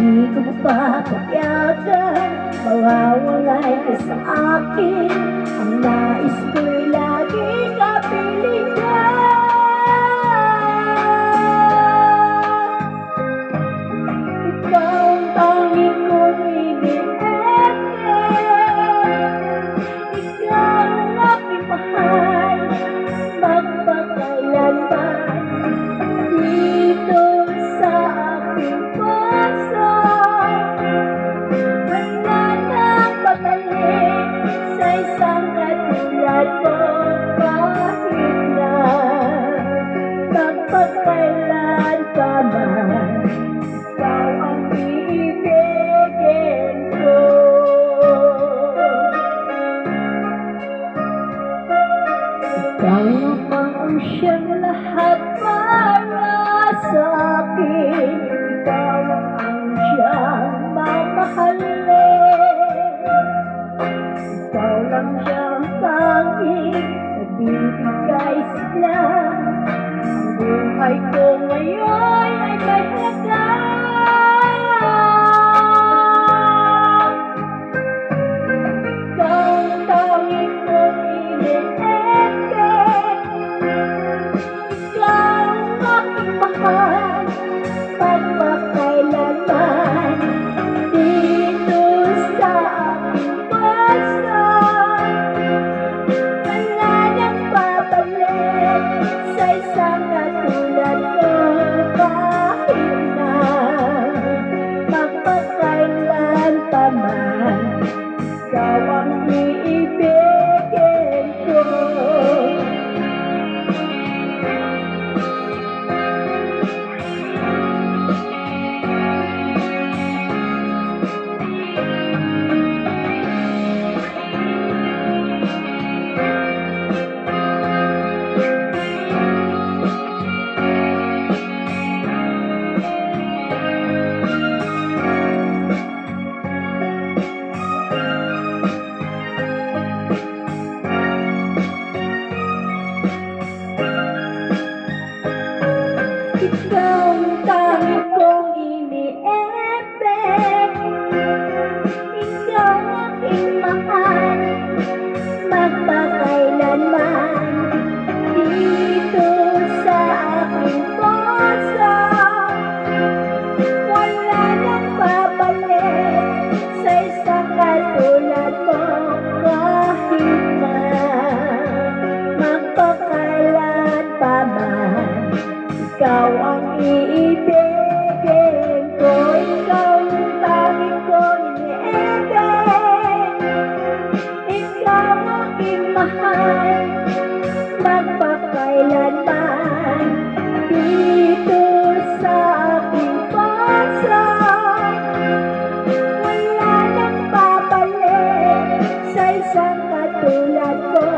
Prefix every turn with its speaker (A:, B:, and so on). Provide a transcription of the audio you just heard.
A: ko papayagan, mawawalay ka sa akin. Ang nais ko'y lagi kapiling ka. Ikaw ang tanging kong iniibig, ikaw ang aking mahal, magpakailanman. Dito sa aking puso, wala nang babalik sa isang katulad mo. Kahit na magpakailan pa man, ikaw ang iibigin ko. Ikaw naman ang siyang lahat para sa akin. Ikaw ang siyang mamahalin. Ikaw lang siyang tanging nagbibigay sigla. Ang buhay ko ngayon ay may halaga. Ikaw ang tanging kong iniibig, ikaw ang aking mahal, magpakailanman. Dito sa aking puso, wala nang babalik sa isang katulad mo. Kahit na magpakailan pa man, ikaw ang iibigin ko. Ikaw ang tanging kong iniibig, ikaw ang aking mahal, magpakailanman. Dito sa aking puso, wala nang babalik sa isang katulad mo. Kahit na magpakailan pa man, ikaw ang iibigin ko. Ikaw ang tanging kong iniibig, ikaw ang aking mahal, magpakailanman. Dito sa aking puso, wala nang babalik sa isang katulad mo.